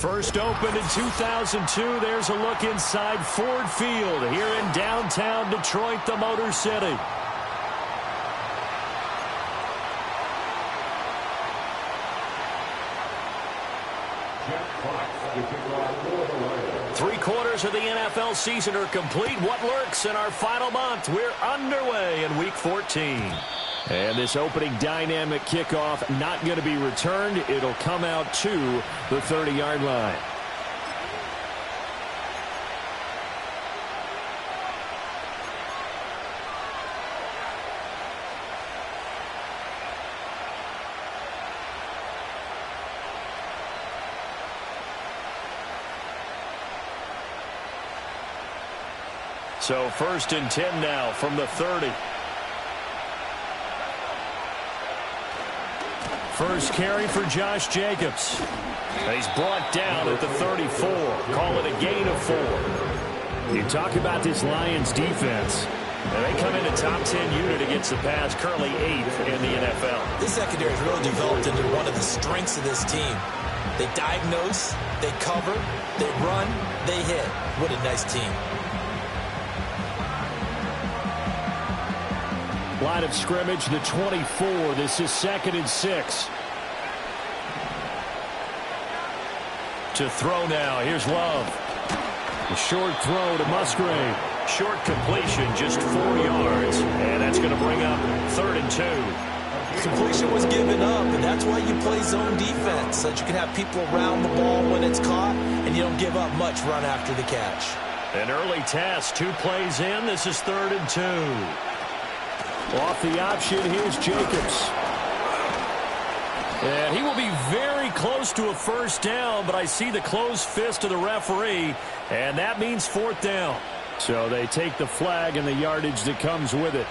First opened in 2002. There's a look inside Ford Field here in downtown Detroit, the Motor City. Three-quarters of the NFL season are complete. What lurks in our final month? We're underway in Week 14. And this opening dynamic kickoff not going to be returned. It'll come out to the 30-yard line. So 1st and 10 now from the 30. First carry for Josh Jacobs. He's brought down at the 34. Call it a gain of 4. You talk about this Lions defense. And they come in a top 10 unit against the pass, currently 8th in the NFL. This secondary has really developed into one of the strengths of this team. They diagnose, they cover, they run, they hit. What a nice team. Line of scrimmage, the 24. This is 2nd and 6. To throw now. Here's Love. A short throw to Musgrave. Short completion, just 4 yards. And that's going to bring up 3rd and 2. Completion was given up, and that's why you play zone defense, so that you can have people around the ball when it's caught, and you don't give up much run after the catch. An early test, 2 plays in. This is 3rd and 2. Off the option, here's Jacobs. And he will be very close to a first down, but I see the closed fist of the referee, and that means 4th down. So they take the flag and the yardage that comes with it.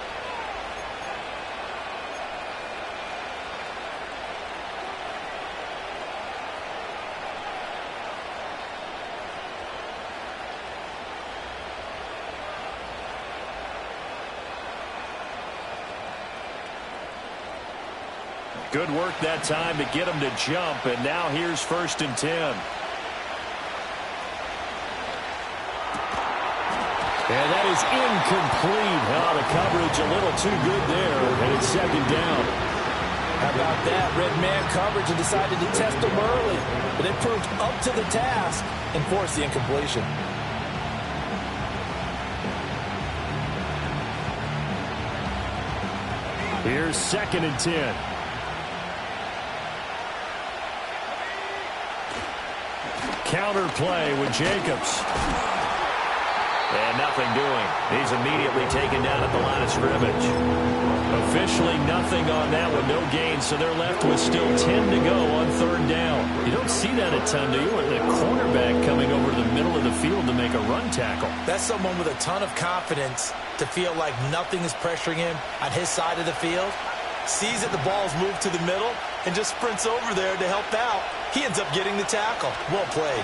Good work that time to get him to jump, and now here's 1st and 10. And that is incomplete. Oh, the coverage a little too good there, and it's 2nd down. How about that? Red man coverage and decided to test him early, but it proved up to the task and forced the incompletion. Here's 2nd and 10. Counter play with Jacobs. And nothing doing. He's immediately taken down at the line of scrimmage. Officially nothing on that one. No gain, so they're left with still 10 to go on 3rd down. You don't see that a ton, do you? Or the cornerback coming over to the middle of the field to make a run tackle. That's someone with a ton of confidence to feel like nothing is pressuring him on his side of the field. Sees that the ball's moved to the middle and just sprints over there to help out. He ends up getting the tackle. Well played.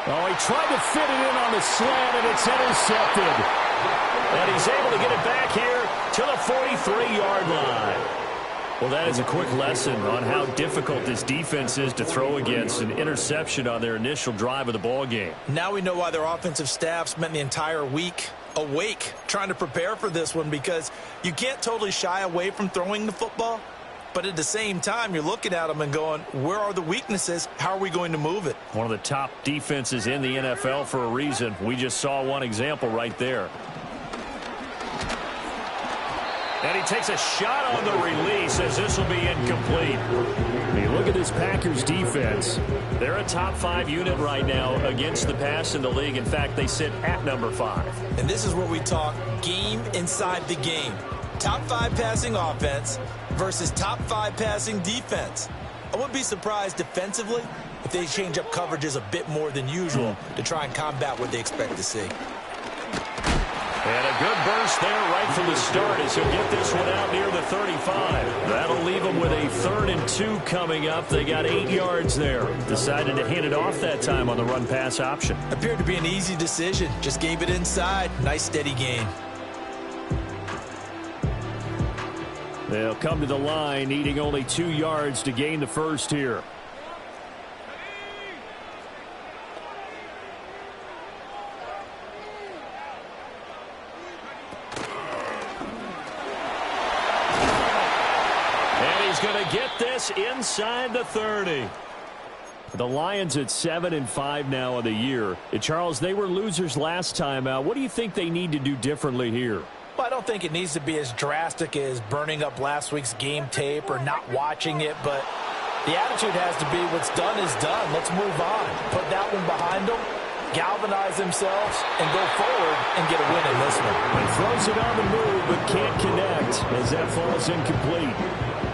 Oh, he tried to fit it in on the slant, and it's intercepted. And he's able to get it back here to the 43-yard line. Well, that is a quick lesson on how difficult this defense is to throw against. An interception on their initial drive of the ball game. Now we know why their offensive staff spent the entire week awake trying to prepare for this one, because you can't totally shy away from throwing the football. But at the same time, you're looking at them and going, where are the weaknesses? How are we going to move it? One of the top defenses in the NFL for a reason. We just saw one example right there. And he takes a shot on the release as this will be incomplete. When you look at this Packers defense, they're a top 5 unit right now against the pass in the league. In fact, they sit at number 5. And this is where we talk game inside the game. Top 5 passing offense versus top 5 passing defense. I wouldn't be surprised defensively if they change up coverages a bit more than usual to try and combat what they expect to see. And a good burst there right from the start as he'll get this one out near the 35. That'll leave them with a 3rd and 2 coming up. They got 8 yards there. Decided to hand it off that time on the run-pass option. Appeared to be an easy decision. Just gave it inside. Nice steady gain. They'll come to the line, needing only 2 yards to gain the first here. He's going to get this inside the 30. The Lions at 7-5 now of the year. Charles, they were losers last time out. What do you think they need to do differently here? Well, I don't think it needs to be as drastic as burning up last week's game tape or not watching it, but the attitude has to be what's done is done. Let's move on. Put that one behind them, galvanize themselves, and go forward and get a win in this one. He throws it on the move but can't connect as that falls incomplete.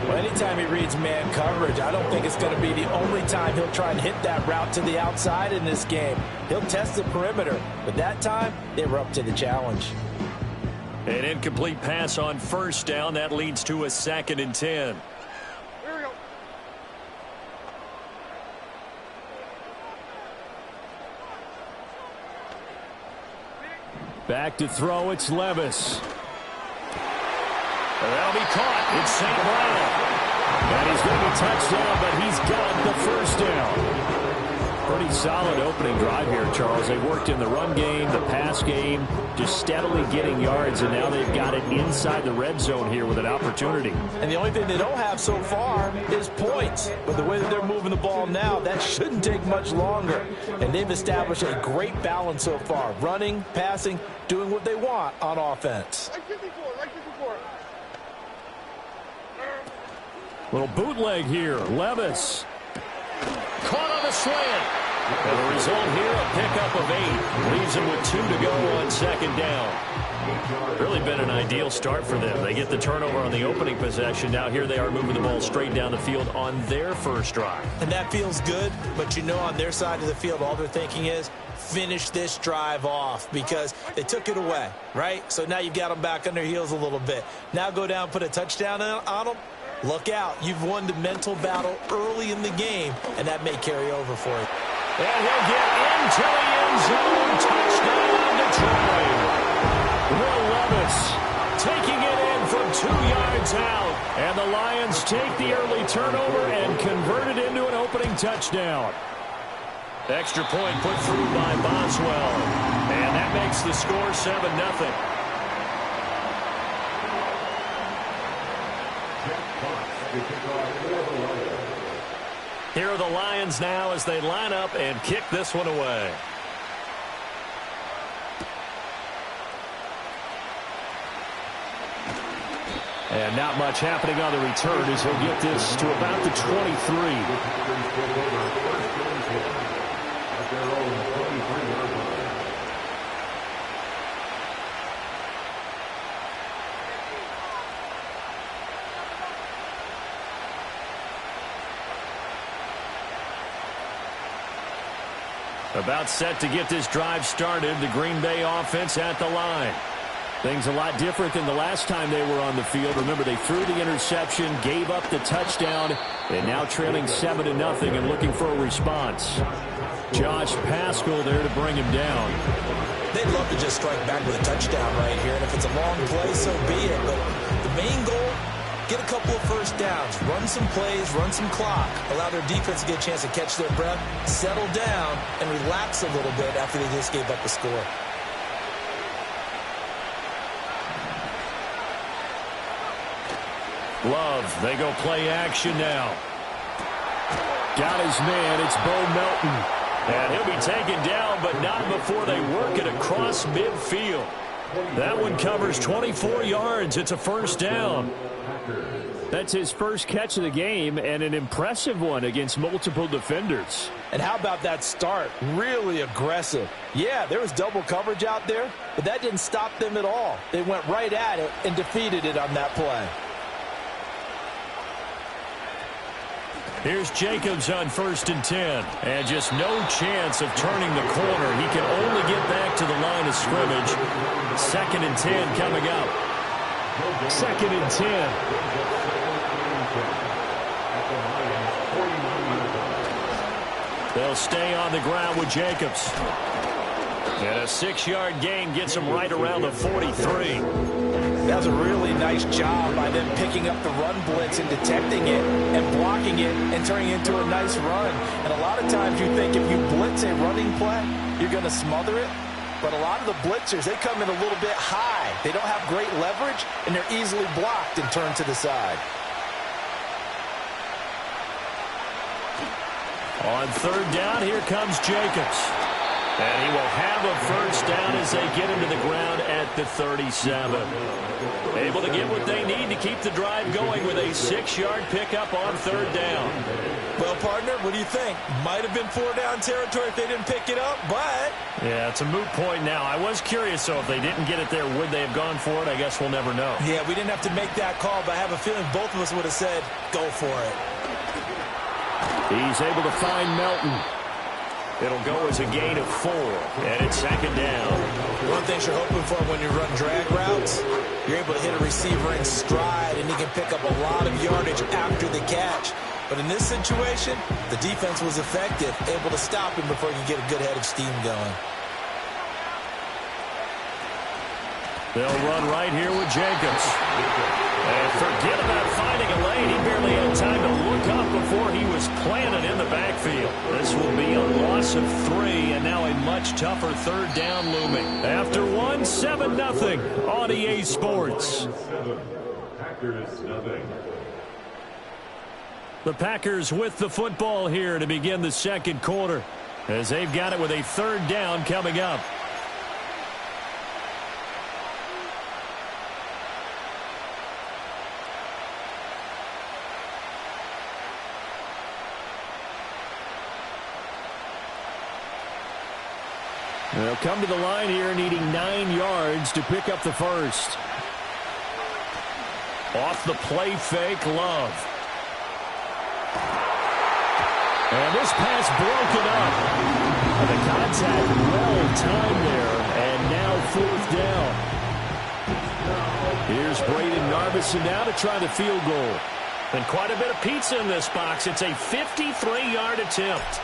Well, anytime he reads man coverage, I don't think it's going to be the only time he'll try and hit that route to the outside in this game. He'll test the perimeter, but that time they were up to the challenge. An incomplete pass on first down. That leads to a 2nd and 10. Here we go. Back to throw, it's Levis. That'll be caught. It's St. Brown. And he's going to be touchdown, but he's got the first down. Pretty solid opening drive here, Charles. They worked in the run game, the pass game, just steadily getting yards, and now they've got it inside the red zone here with an opportunity. And the only thing they don't have so far is points. But the way that they're moving the ball now, that shouldn't take much longer. And they've established a great balance so far. Running, passing, doing what they want on offense. Like 54, like 54. Little bootleg here. Levis. Caught on the slant. And the result here, a pickup of 8. Leaves them with 2 to go on 2nd down. Really been an ideal start for them. They get the turnover on the opening possession. Now here they are moving the ball straight down the field on their first drive. And that feels good, but you know on their side of the field, all they're thinking is finish this drive off because they took it away, right? So now you've got them back on their heels a little bit. Now go down, put a touchdown on them. Look out. You've won the mental battle early in the game, and that may carry over for you. And he'll get into the end zone. Touchdown, Detroit. Will Levis taking it in from 2 yards out. And the Lions take the early turnover and convert it into an opening touchdown. Extra point put through by Boswell. And that makes the score 7-0. Here are the Lions now as they line up and kick this one away. And not much happening on the return as he'll get this to about the 23. About set to get this drive started. The Green Bay offense at the line. Things a lot different than the last time they were on the field. Remember, they threw the interception, gave up the touchdown, and now trailing 7-0 and looking for a response. Josh Paschal there to bring him down. They'd love to just strike back with a touchdown right here, and if it's a long play, so be it. But the main goal, get a couple of first downs, run some plays, run some clock, allow their defense to get a chance to catch their breath, settle down, and relax a little bit after they just gave up a score. Love, they go play action now. Got his man, it's Bo Melton. And he'll be taken down, but not before they work it across midfield. That one covers 24 yards. It's a first down. That's his first catch of the game, and an impressive one against multiple defenders. And how about that start? Really aggressive. Yeah, there was double coverage out there, but that didn't stop them at all. They went right at it and defeated it on that play. Here's Jacobs on 1st and 10. And just no chance of turning the corner. He can only get back to the line of scrimmage. 2nd and 10 coming up. 2nd and 10. They'll stay on the ground with Jacobs. And a 6-yard gain gets him right around the 43. That was a really nice job by them picking up the run blitz and detecting it and blocking it and turning it into a nice run. And a lot of times you think if you blitz a running play, you're going to smother it. But a lot of the blitzers, they come in a little bit high. They don't have great leverage, and they're easily blocked and turned to the side. On third down, here comes Jacobs. And he will have a first down as they get him to the ground at the 37. Able to get what they need to keep the drive going with a 6-yard pickup on third down. Well, partner, what do you think? Might have been 4-down territory if they didn't pick it up, but... Yeah, it's a moot point now. I was curious, though, if they didn't get it there, would they have gone for it? I guess we'll never know. Yeah, we didn't have to make that call, but I have a feeling both of us would have said, go for it. He's able to find Melton. It'll go as a gain of 4, and it's second down. One thing you're hoping for when you run drag routes, you're able to hit a receiver in stride, and he can pick up a lot of yardage after the catch. But in this situation, the defense was effective, able to stop him before he could get a good head of steam going. They'll run right here with Jacobs. And forget about finding a lane. He barely had time to look up before he was planted in the backfield. This will be a loss of 3, and now a much tougher third down looming. After 1, 7-0 on EA Sports. The Packers with the football here to begin the second quarter, as they've got it with a third down coming up. They'll come to the line here needing 9 yards to pick up the first. Off the play fake, Love. And this pass broken up. And the contact well timed there. And now 4th down. Here's Braden Narbison now to try the field goal. And quite a bit of pizza in this box. It's a 53-yard attempt.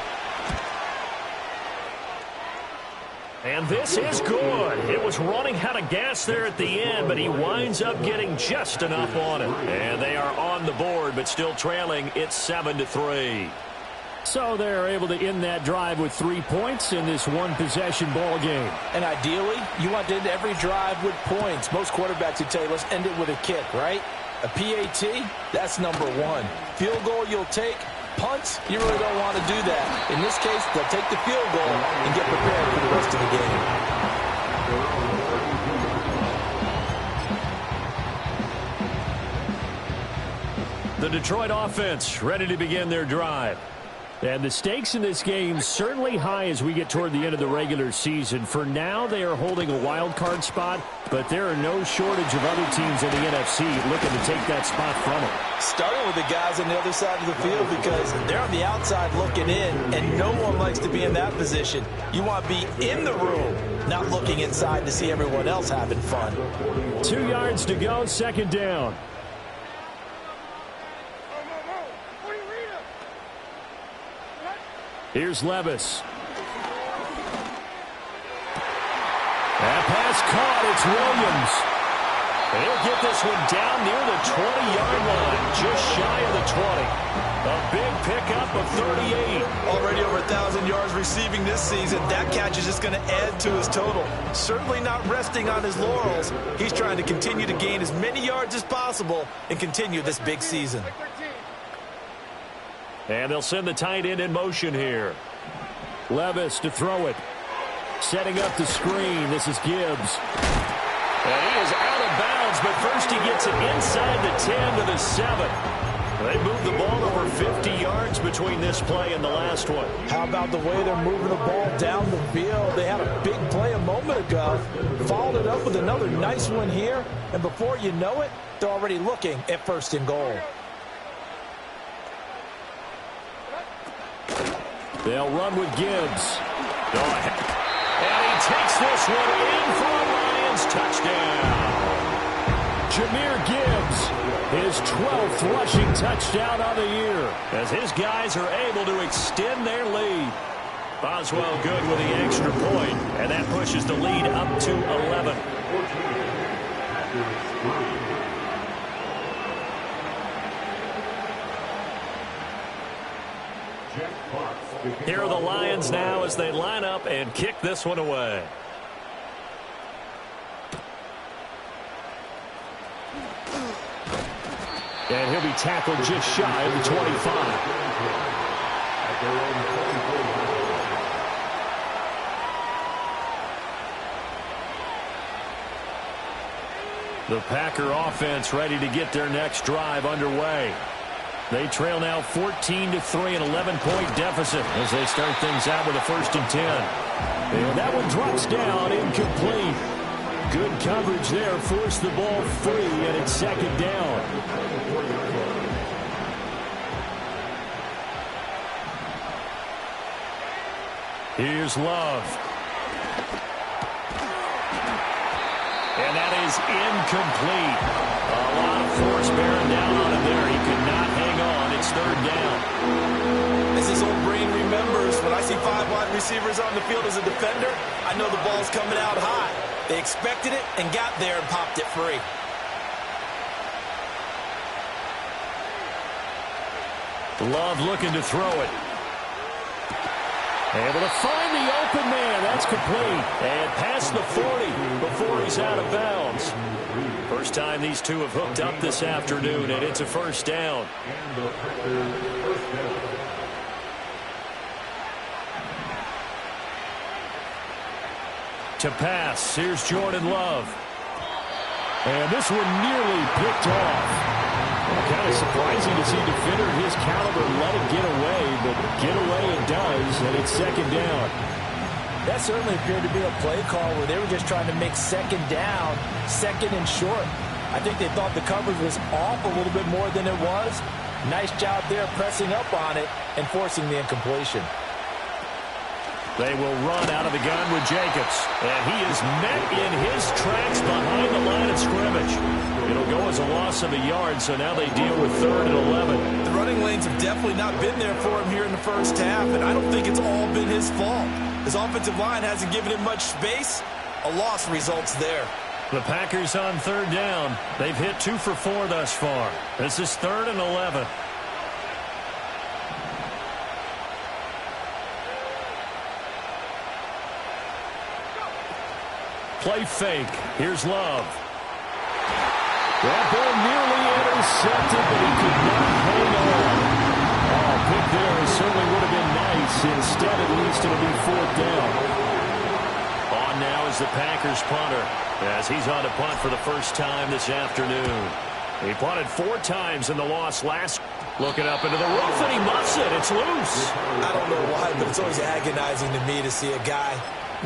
And this is good. It was running out of gas there at the end, but he winds up getting just enough on it. And they are on the board, but still trailing. It's 7-3. So they're able to end that drive with 3 points in this one-possession ball game. And ideally, you want to end every drive with points. Most quarterbacks would tell you, let's end it with a kick, right? A PAT, that's number 1. Field goal you'll take. Punts, you really don't want to do that. In this case, they'll take the field goal and get prepared for the rest of the game. The Detroit offense ready to begin their drive. And the stakes in this game certainly high as we get toward the end of the regular season. For now, they are holding a wild card spot, but there are no shortage of other teams in the NFC looking to take that spot from them. Starting with the guys on the other side of the field because they're on the outside looking in, and no one likes to be in that position. You want to be in the room, not looking inside to see everyone else having fun. 2 yards to go, second down. Here's Levis. That pass caught. It's Williams. And he'll get this one down near the 20-yard line, just shy of the 20. A big pickup of 38. Already over 1,000 yards receiving this season. That catch is just going to add to his total. Certainly not resting on his laurels. He's trying to continue to gain as many yards as possible and continue this big season. And they'll send the tight end in motion here. Levis to throw it. Setting up the screen. This is Gibbs. And he is out of bounds, but first he gets it inside the 10 to the 7. They moved the ball over 50 yards between this play and the last one. How about the way they're moving the ball down the field? They had a big play a moment ago. Followed it up with another nice one here. And before you know it, they're already looking at 1st and goal. They'll run with Gibbs. And he takes this one in for a Lions touchdown. Jahmyr Gibbs, his 12th rushing touchdown of the year, as his guys are able to extend their lead. Boswell good with the extra point, and that pushes the lead up to 11. Here are the Lions now as they line up and kick this one away. And he'll be tackled just shy of the 25. The Packer offense ready to get their next drive underway. They trail now 14-3, an 11-point deficit as they start things out with a 1st and 10. And that one drops down, incomplete. Good coverage there, forced the ball free, and it's 2nd down. Here's Love. And that is incomplete. A lot of force bearing down on him there. He could not hang on. It's 3rd down. As his old brain remembers, when I see 5 wide receivers on the field as a defender, I know the ball's coming out high. They expected it and got there and popped it free. Love looking to throw it. Able to find the open man. That's complete. And past the 40 before he's out of bounds. First time these two have hooked up this afternoon, and it's a 1st down. To pass, here's Jordan Love. And this one nearly picked off. Kind of surprising to see a defender of his caliber let it get away, but get away it does, and it's 2nd down. That certainly appeared to be a play call where they were just trying to make 2nd down, 2nd and short. I think they thought the coverage was off a little bit more than it was. Nice job there pressing up on it and forcing the incompletion. They will run out of the gun with Jacobs. And he is met in his tracks behind the line of scrimmage. It'll go as a loss of a yard, so now they deal with 3rd and 11. The running lanes have definitely not been there for him here in the first half, and I don't think it's all been his fault. His offensive line hasn't given him much space. A loss results there. The Packers on 3rd down. They've hit 2 for 4 thus far. This is 3rd and 11. Play fake. Here's Love. That ball nearly intercepted, but he could not hang on. Oh, pick there certainly would have been nice. Instead, at least it'll be 4th down. On now is the Packers punter, as he's on to punt for the first time this afternoon. He punted 4 times in the loss last. Looking up into the roof, and he muffs it. It's loose. I don't know why, but it's always agonizing to me to see a guy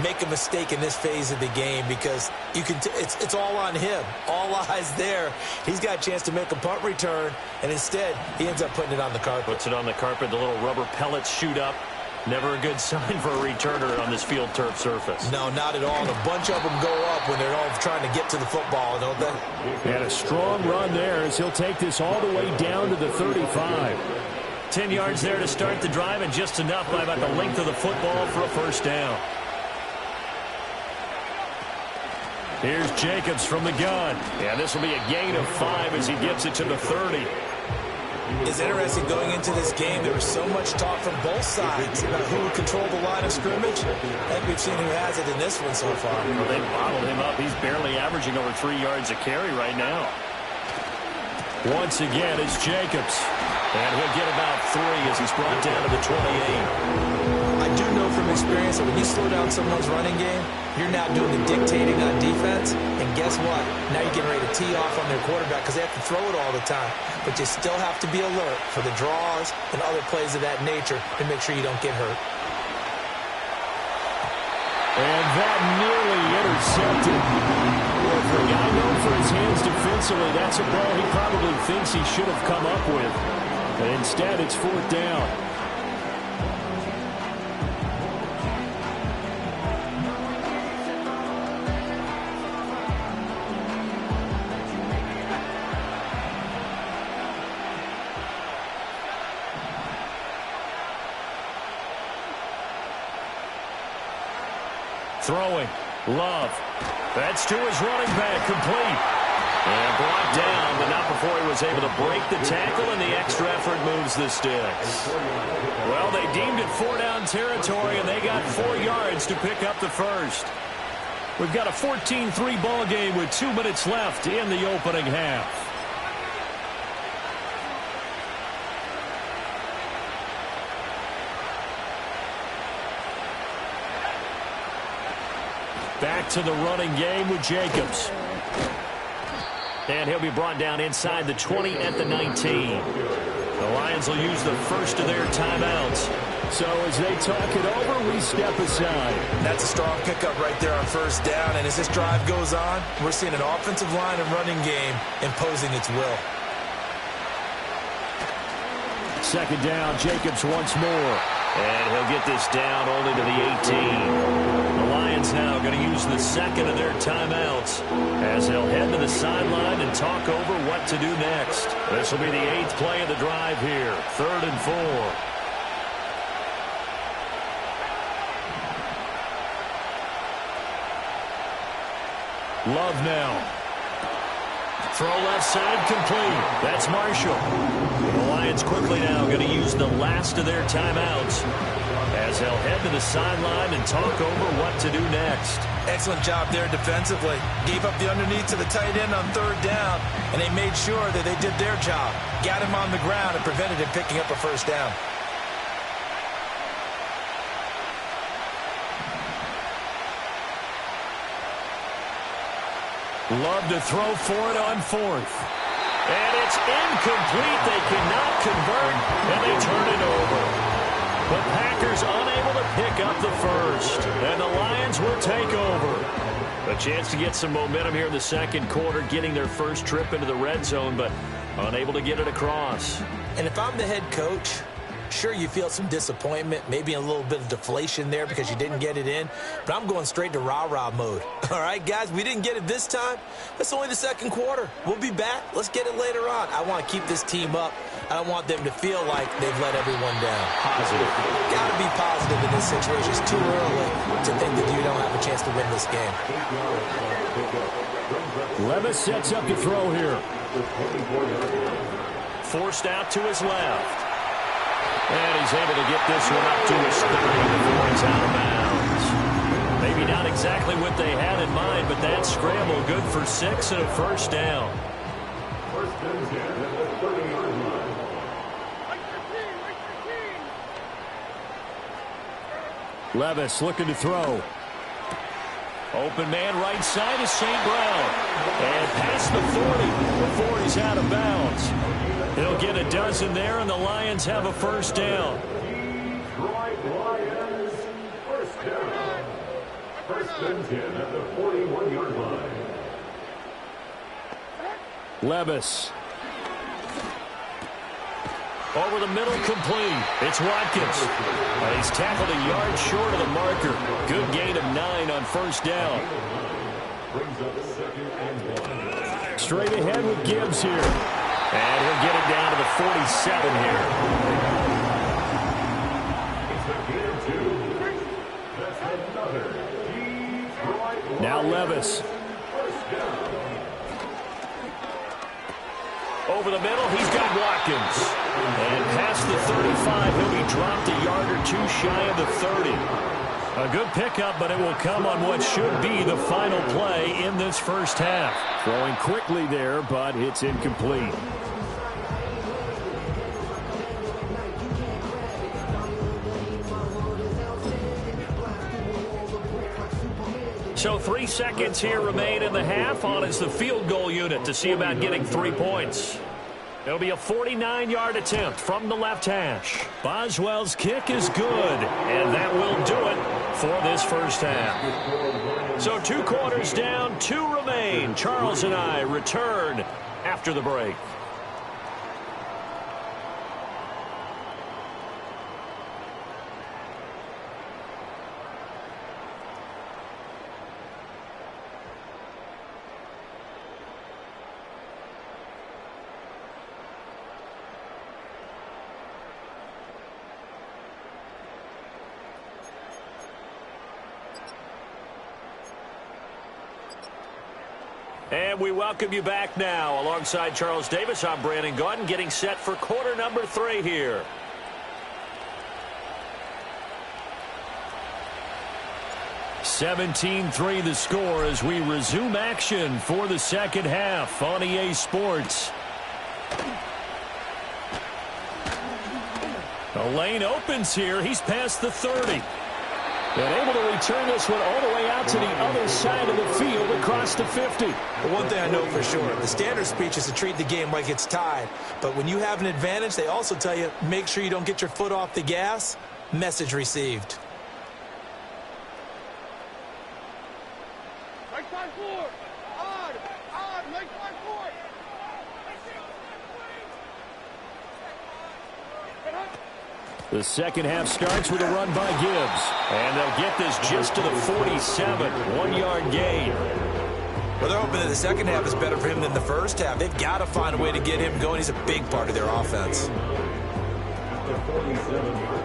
make a mistake in this phase of the game, because you can it's all on him. All eyes there. He's got a chance to make a punt return, and instead he ends up putting it on the carpet. Puts it on the carpet. The little rubber pellets shoot up. Never a good sign for a returner on this field turf surface. No, not at all. And a bunch of them go up when they're all trying to get to the football, don't they? And a strong run there as he'll take this all the way down to the 35. 10 yards there to start the drive, and just enough by about the length of the football for a 1st down. Here's Jacobs from the gun. And this will be a gain of 5 as he gets it to the 30. It's interesting going into this game. There was so much talk from both sides about who would control the line of scrimmage. I think we've seen who has it in this one so far. Well, they bottled him up. He's barely averaging over 3 yards a carry right now. Once again, it's Jacobs. And he'll get about 3 as he's brought down to the 28. I do know from experience that when you slow down someone's running game, you're now doing the dictating on defense. And guess what? Now you're getting ready to tee off on their quarterback because they have to throw it all the time. But you still have to be alert for the draws and other plays of that nature to make sure you don't get hurt. And that nearly intercepted. Well, for a guy known for his hands defensively, that's a ball he probably thinks he should have come up with. But instead, it's 4th down. Throwing. Love. That's to his running back. Complete. And brought down, but not before he was able to break the tackle, and the extra effort moves the sticks. Well, they deemed it 4-down territory, and they got 4 yards to pick up the first. We've got a 14-3 ball game with 2 minutes left in the opening half. back to the running game with Jacobs. And he'll be brought down inside the 20 at the 19. The Lions will use the first of their timeouts. So as they talk it over, we step aside. That's a strong pickup right there on first down. And as this drive goes on, we're seeing an offensive line and running game imposing its will. Second down, Jacobs once more. And he'll get this down only to the 18. The Lions now going to use the second of their timeouts as they'll head to the sideline and talk over what to do next. This will be the 8th play of the drive here. 3rd and 4. Love now. Throw left side complete. That's Marshall. The Lions quickly now going to use the last of their timeouts as they'll head to the sideline and talk over what to do next. Excellent job there defensively. Gave up the underneath to the tight end on 3rd down, and they made sure that they did their job. Got him on the ground and prevented him picking up a first down. Love to throw for it on 4th. And it's incomplete. They cannot convert, and they turn it over. The Packers unable to pick up the first, and the Lions will take over. A chance to get some momentum here in the second quarter, getting their first trip into the red zone, but unable to get it across. And if I'm the head coach, sure, you feel some disappointment, maybe a little bit of deflation there because you didn't get it in, but I'm going straight to rah-rah mode. All right, guys, we didn't get it this time. That's only the second quarter. We'll be back. Let's get it later on. I want to keep this team up. I don't want them to feel like they've let everyone down. Positive. Got to be positive in this situation. It's too early to think that you don't have a chance to win this game. Levis sets up to throw here. Forced out to his left. And he's able to get this one up to his 30 before it's out of bounds. Maybe not exactly what they had in mind, but that scramble good for 6 and a first down. Levis looking to throw. Open man right side is St. Brown. And past the 40 before he's out of bounds. He'll get a dozen there, and the Lions have a first down. Lions, first down. First and 10 at the 41-yard line. Levis. Over the middle, complete. It's Watkins. And he's tackled a yard short of the marker. Good gain of 9 on first down. Brings up 2nd and 1. Straight ahead with Gibbs here. And he'll get it down to the 47 here. It's a gain of 2. That's another Detroit. Now Levis. First down. Over the middle, he's got Watkins. And past the 35, he'll be dropped a yard or two shy of the 30. A good pickup, but it will come on what should be the final play in this first half. Throwing quickly there, but it's incomplete. So 3 seconds here remain in the half. On is the field goal unit to see about getting 3 points. It'll be a 49-yard attempt from the left hash. Boswell's kick is good, and that will do it for this first half. So 2 quarters down, 2 remain. Charles and I return after the break. And we welcome you back now. Alongside Charles Davis, I'm Brandon Gaudin, getting set for quarter number 3 here. (17-3) the score as we resume action for the second half on EA Sports. The lane opens here. He's past the 30. And able to return this one all the way out to the other side of the field across the 50. But one thing I know for sure, the standard speech is to treat the game like it's tied. But when you have an advantage, they also tell you, make sure you don't get your foot off the gas. Message received. Right side forward. Odd. Right side forward. The second half starts with a run by Gibbs. And they'll get this just to the 47. 1-yard gain. Well, they're hoping that the second half is better for him than the first half. They've got to find a way to get him going. He's a big part of their offense. The 47.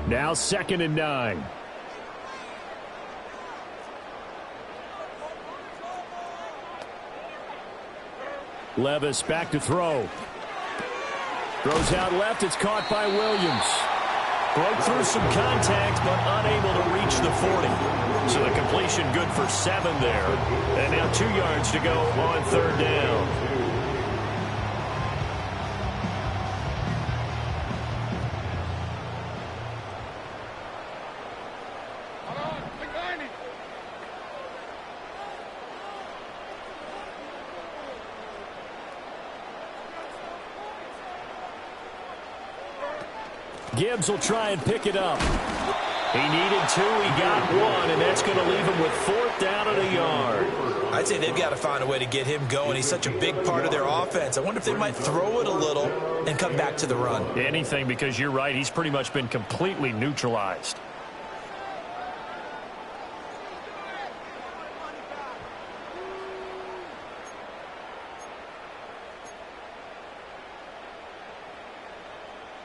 Now 2nd and 9. Levis back to throw. Throws out left. It's caught by Williams. Broke through some contact, but unable to reach the 40. So the completion good for 7 there. And now 2 yards to go on 3rd down. Gibbs will try and pick it up. He needed 2, he got 1, and that's going to leave him with 4th down and a yard. I'd say they've got to find a way to get him going. He's such a big part of their offense. I wonder if they might throw it a little and come back to the run. Anything, because you're right, he's pretty much been completely neutralized.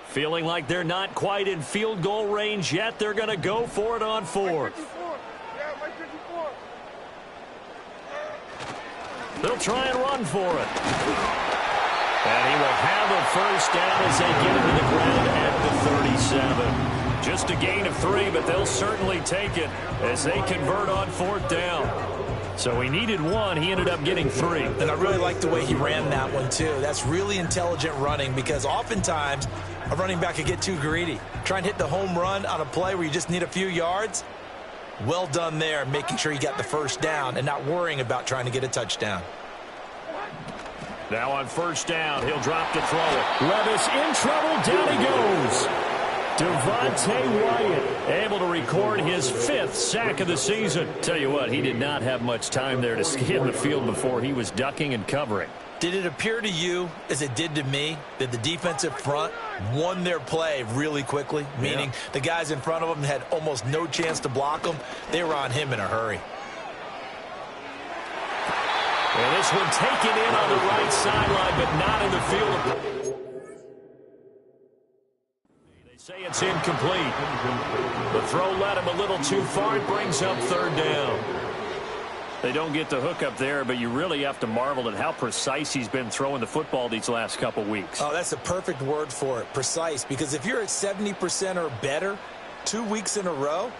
Feeling like they're not quite in field goal range yet. They're going to go for it on 4th. They'll try and run for it. And he will have a 1st down as they get him to the ground at the 37. Just a gain of 3, but they'll certainly take it as they convert on 4th down. So he needed 1. He ended up getting 3. And I really like the way he ran that one, too. That's really intelligent running because oftentimes a running back could get too greedy. Try and hit the home run on a play where you just need a few yards. Well done there, making sure he got the 1st down and not worrying about trying to get a touchdown. Now on 1st down, he'll drop to throw it. Levis in trouble. Down he goes. Devontae Wyatt able to record his 5th sack of the season. Tell you what, he did not have much time there to scan the field before he was ducking and covering. Did it appear to you, as it did to me, that the defensive front won their play really quickly? Meaning the guys in front of them had almost no chance to block them. They were on him in a hurry. And this one taken in on the right sideline, but not in the field. They say it's incomplete. The throw led him a little too far. It brings up 3rd down. They don't get the hook up there, but you really have to marvel at how precise he's been throwing the football these last couple weeks. Oh, that's the perfect word for it, precise, because if you're at 70% or better 2 weeks in a row,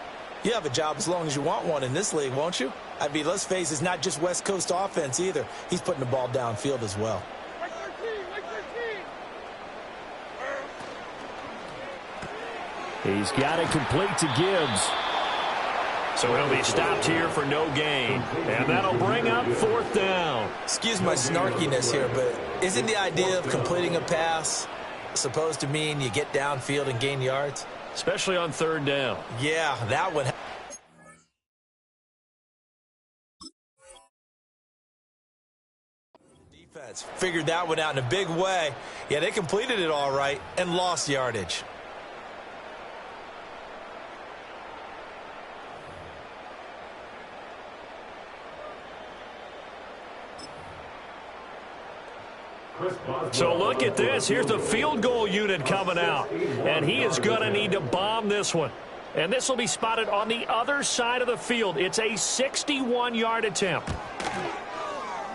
you have a job as long as you want one in this league, won't you? I mean, let's face it, it's not just West Coast offense either. He's putting the ball downfield as well. He's got it complete to Gibbs. So he'll be stopped here for no gain. And that'll bring up 4th down. Excuse my snarkiness here, but isn't the idea of completing a pass supposed to mean you get downfield and gain yards? Especially on 3rd down. Yeah, that one. Defense figured that one out in a big way. Yeah, they completed it all right and lost yardage. So look at this. Here's the field goal unit coming out. And he is going to need to bomb this one. And this will be spotted on the other side of the field. It's a 61-yard attempt.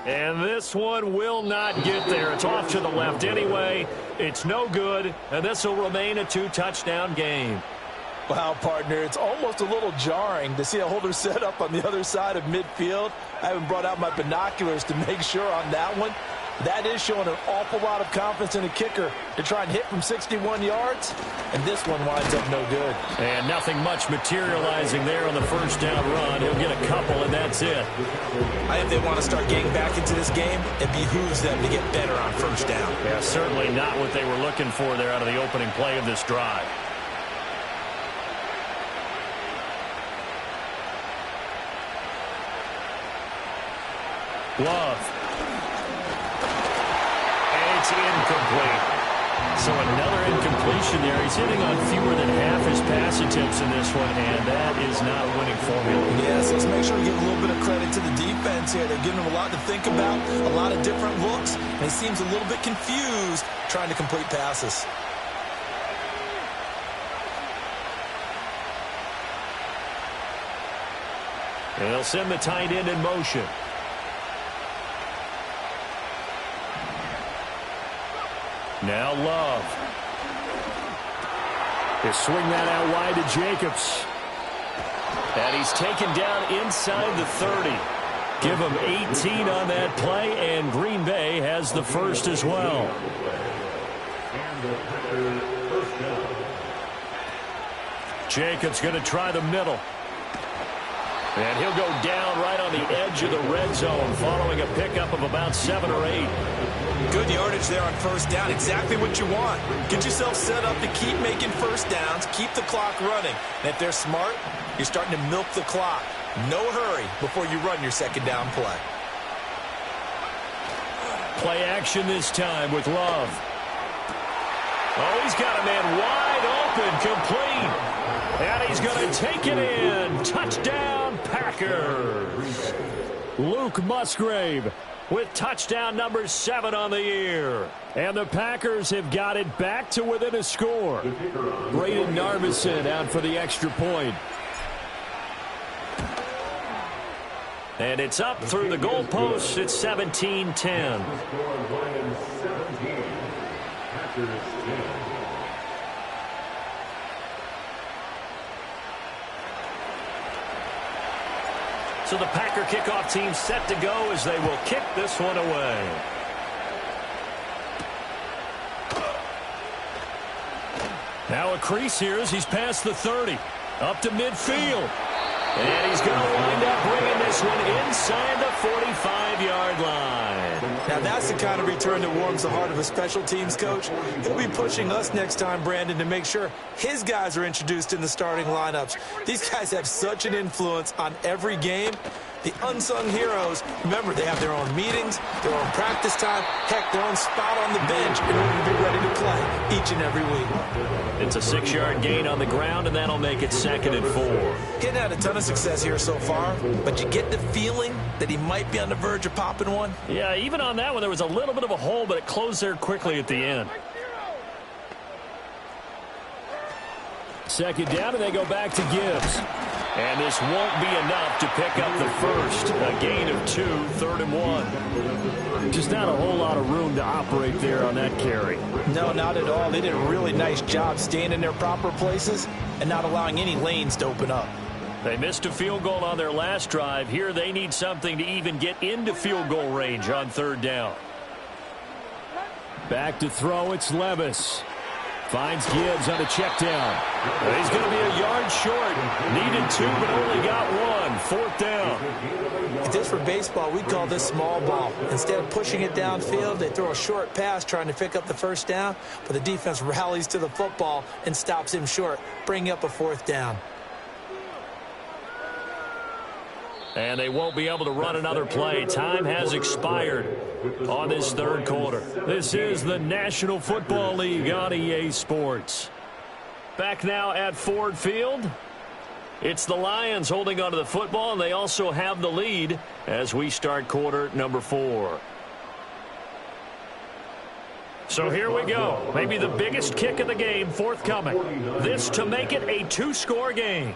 And this one will not get there. It's off to the left anyway. It's no good. And this will remain a 2-touchdown game. Wow, partner, it's almost a little jarring to see a holder set up on the other side of midfield. I haven't brought out my binoculars to make sure on that one. That is showing an awful lot of confidence in a kicker to try and hit from 61 yards, and this one winds up no good. And nothing much materializing there on the first down run. He'll get a couple, and that's it. If they want to start getting back into this game, it behooves them to get better on first down. Yeah, certainly not what they were looking for there out of the opening play of this drive. Love. It's incomplete. So another incompletion there. He's hitting on fewer than half his pass attempts in this one, and that is not a winning formula. Yes, let's make sure we give a little bit of credit to the defense here. They're giving him a lot to think about, a lot of different looks, and he seems a little bit confused trying to complete passes. And they'll send the tight end in motion. Now Love. He'll swing that out wide to Jacobs. And he's taken down inside the 30. Give him 18 on that play, and Green Bay has the first as well. Jacobs going to try the middle. And he'll go down right on the edge of the red zone following a pickup of about 7 or 8. Good yardage there on first down. Exactly what you want. Get yourself set up to keep making first downs, keep the clock running. And if they're smart, you're starting to milk the clock. No hurry before you run your second down play. Play action this time with Love. Oh, he's got a man wide open, complete. And he's going to take it in. Touchdown, Packers. Luke Musgrave with touchdown number 7 on the year. And the Packers have got it back to within a score. Braden Narvison out for the extra point. And it's up through the goalposts. It's 17-10. So the Packer kickoff team set to go as they will kick this one away. Now a crease here as he's past the 30. Up to midfield. And he's going to wind up bringing this one inside the 45-yard line. Now that's the kind of return that warms the heart of a special teams coach. He'll be pushing us next time, Brandon, to make sure his guys are introduced in the starting lineups. These guys have such an influence on every game. The unsung heroes, remember, they have their own meetings, their own practice time, heck, their own spot on the bench in order to be ready to play each and every week. It's a 6-yard gain on the ground, and that'll make it 2nd and 4. He's had a ton of success here so far, but you get the feeling that he might be on the verge of popping one. Yeah, even on that one, there was a little bit of a hole, but it closed there quickly at the end. 2nd down, and they go back to Gibbs. And this won't be enough to pick up the first. A gain of 2, 3rd and 1. Just not a whole lot of room to operate there on that carry. No, not at all. They did a really nice job staying in their proper places and not allowing any lanes to open up. They missed a field goal on their last drive. Here they need something to even get into field goal range on 3rd down. Back to throw, it's Levis. Finds Gibbs on a check down. He's going to be a yard short. Needed 2, but only got 1. 4th down. If this were baseball, we'd call this small ball. Instead of pushing it downfield, they throw a short pass trying to pick up the first down, but the defense rallies to the football and stops him short, bringing up a 4th down. And they won't be able to run another play. Time has expired on this 3rd quarter. This is the National Football League on EA Sports. Back now at Ford Field. It's the Lions holding onto the football, and they also have the lead as we start quarter number 4. So here we go. Maybe the biggest kick of the game forthcoming. This to make it a 2-score game.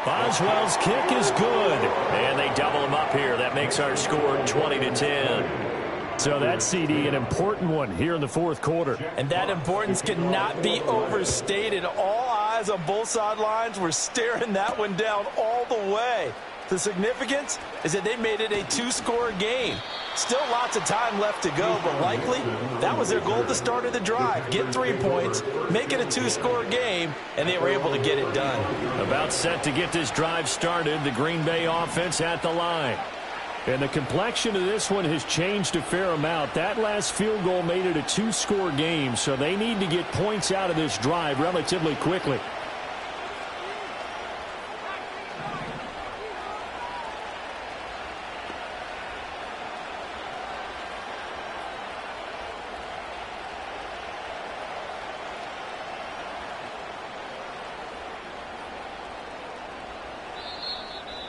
Boswell's kick is good, and they double him up here. That makes our score 20-10. So that CD, an important one here in the fourth quarter. And that importance cannot be overstated. All eyes on both sidelines were staring that one down all the way. The significance is that they made it a two-score game. Still lots of time left to go, but likely that was their goal at the start of the drive. Get 3 points, make it a two-score game, and they were able to get it done. About set to get this drive started, the Green Bay offense at the line. And the complexion of this one has changed a fair amount. That last field goal made it a two-score game, so they need to get points out of this drive relatively quickly.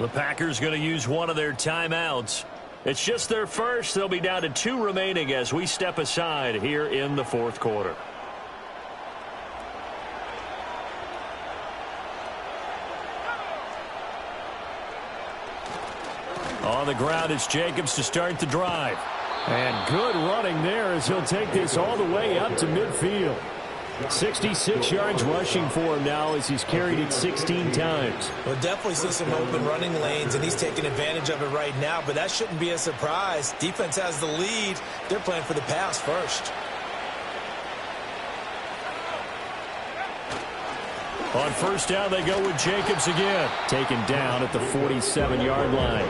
The Packers going to use one of their timeouts. It's just their first. They'll be down to 2 remaining as we step aside here in the fourth quarter. On the ground, it's Jacobs to start the drive. And good running there as he'll take this all the way up to midfield. 66 yards rushing for him now as he's carried it 16 times. We'll definitely see some open running lanes, and he's taking advantage of it right now, but that shouldn't be a surprise. Defense has the lead. They're playing for the pass first. On first down, they go with Jacobs again. Taken down at the 47-yard line.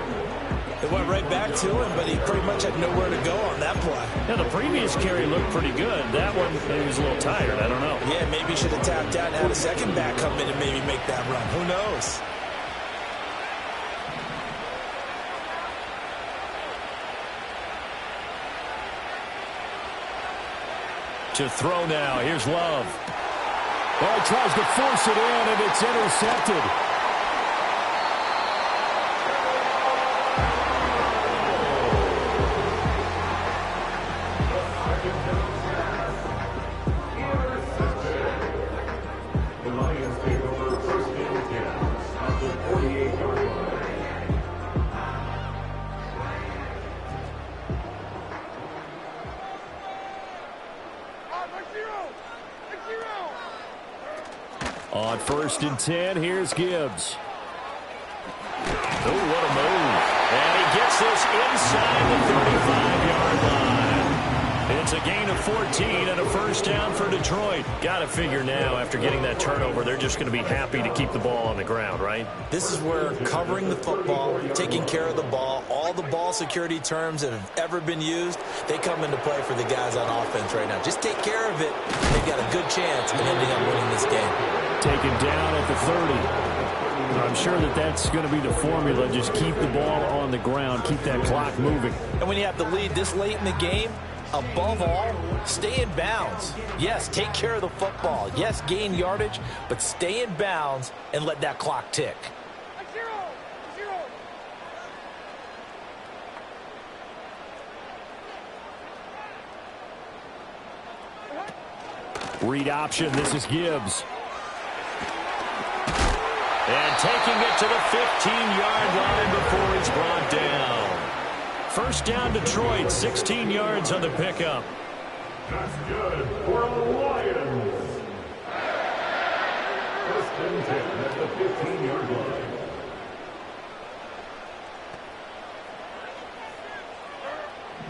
It went right back to him, but he pretty much had nowhere to go on that play. Yeah, the previous carry looked pretty good. That one, he was a little tired. I don't know. Yeah, maybe he should have tapped out and had a second back come in and maybe make that run. Who knows? To throw now. Here's Love. Oh, he tries to force it in, and it's intercepted. On first and 10, here's Gibbs. Oh, what a move. And he gets this inside the 35-yard line. It's a gain of 14 and a first down for Detroit. Got to figure now, after getting that turnover, they're just going to be happy to keep the ball on the ground, right? This is where covering the football, taking care of the ball, all the ball security terms that have ever been used, they come into play for the guys on offense right now. Just take care of it. They've got a good chance of ending up winning this game. Taken down at the 30. I'm sure that that's going to be the formula. Just keep the ball on the ground. Keep that clock moving. And when you have the lead this late in the game, above all, stay in bounds. Yes, take care of the football. Yes, gain yardage, but stay in bounds and let that clock tick. Read option. This is Gibbs. And taking it to the 15-yard line before he's brought down. First down, Detroit, 16 yards on the pickup. That's good for the Lions. First and 10 at the 15-yard line.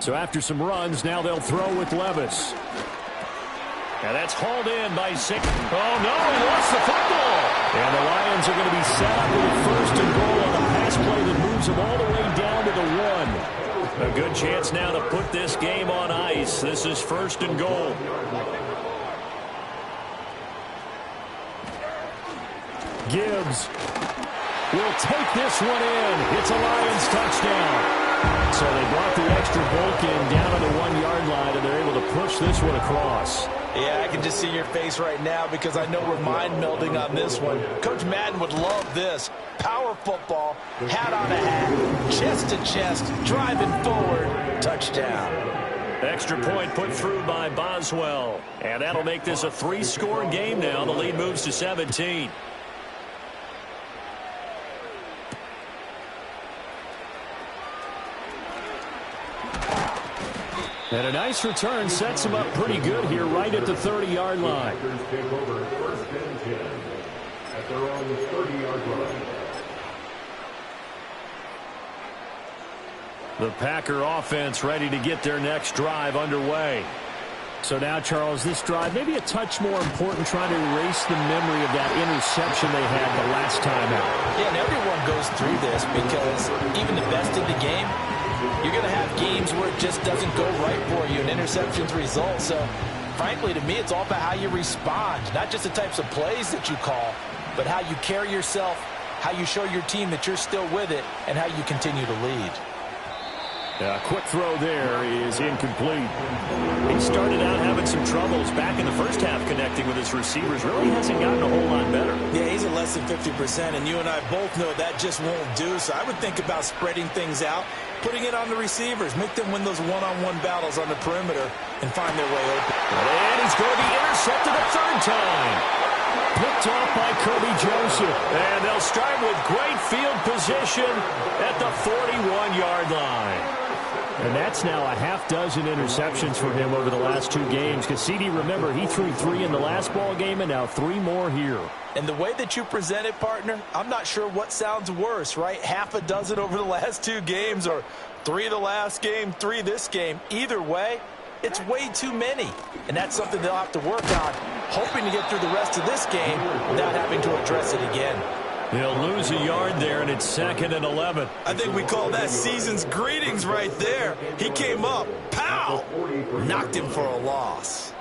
So after some runs, now they'll throw with Levis. And that's hauled in by six. Oh, no, he lost the football. And the Lions are going to be set up with first and goal on a pass play that moves them all the way down to the 1. A good chance now to put this game on ice. This is first and goal. Gibbs will take this one in. It's a Lions touchdown. So they brought the extra bulk in down on the 1-yard line, and they're able to push this one across. Yeah, I can just see your face right now because I know we're mind melding on this one. Coach Madden would love this. Power football, hat on a hat, chest to chest, driving forward, touchdown. Extra point put through by Boswell. And that'll make this a 3-score game now. The lead moves to 17. And a nice return sets him up pretty good here right at the 30-yard line. Packers take over 1st and 10 at their own 30-yard line. The Packer offense ready to get their next drive underway. So now, Charles, this drive maybe a touch more important, trying to erase the memory of that interception they had the last time out. Yeah, and everyone goes through this because even the best in the game, you're going to have games where it just doesn't go right for you, and interceptions result. So, frankly, to me, it's all about how you respond, not just the types of plays that you call, but how you carry yourself, how you show your team that you're still with it, and how you continue to lead. A quick throw there is incomplete. He started out having some troubles back in the first half connecting with his receivers. Really hasn't gotten a whole lot better. Yeah, he's at less than 50%, and you and I both know that just won't do. So I would think about spreading things out, putting it on the receivers, make them win those one-on-one battles on the perimeter, and find their way open. And he's going to be intercepted a third time. Picked off by Kirby Joseph. And they'll start with great field position at the 41-yard line. And that's now a half dozen interceptions for him over the last 2 games. Because, CD, remember, he threw 3 in the last ball game and now 3 more here. And the way that you present it, partner, I'm not sure what sounds worse, right? Half a dozen over the last 2 games or 3 the last game, 3 this game. Either way, it's way too many. And that's something they'll have to work on, hoping to get through the rest of this game without having to address it again. They'll lose a yard there, and it's 2nd and 11. I think we call that season's greetings right there. He came up, pow, knocked him for a loss.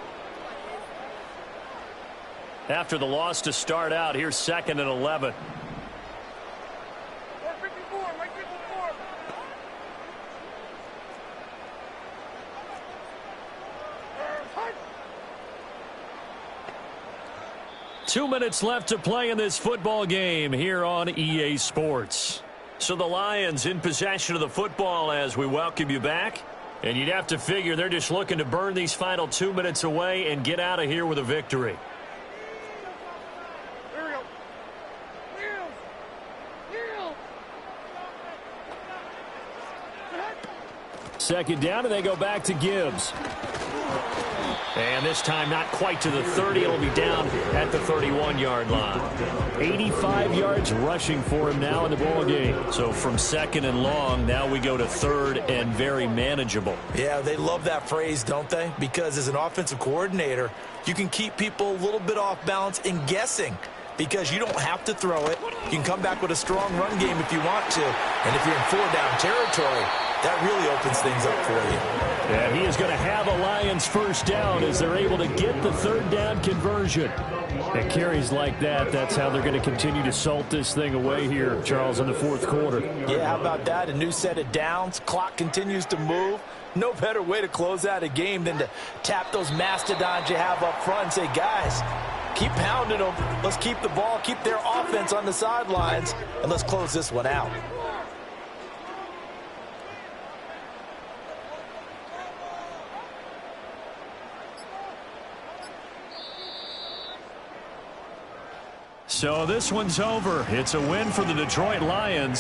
After the loss to start out, here's 2nd and 11. 54, right 54. 2 minutes left to play in this football game here on EA Sports. So the Lions in possession of the football as we welcome you back. And you'd have to figure they're just looking to burn these final 2 minutes away and get out of here with a victory. There we go. Kneel. 2nd down, and they go back to Gibbs. And this time not quite to the 30. It'll be down at the 31-yard line. 85 yards rushing for him now in the ball game. So from 2nd and long, now we go to 3rd and very manageable. Yeah, they love that phrase, don't they? Because as an offensive coordinator, you can keep people a little bit off balance and guessing. Because you don't have to throw it. You can come back with a strong run game if you want to. And if you're in 4-down territory, that really opens things up for you. And he is going to have a Lions first down as they're able to get the 3rd down conversion. And carries like that, that's how they're going to continue to salt this thing away here, Charles, in the 4th quarter. Yeah, how about that? A new set of downs. Clock continues to move. No better way to close out a game than to tap those mastodons you have up front and say, guys, keep pounding them. Let's keep the ball, keep their offense on the sidelines, and let's close this one out. So this one's over. It's a win for the Detroit Lions.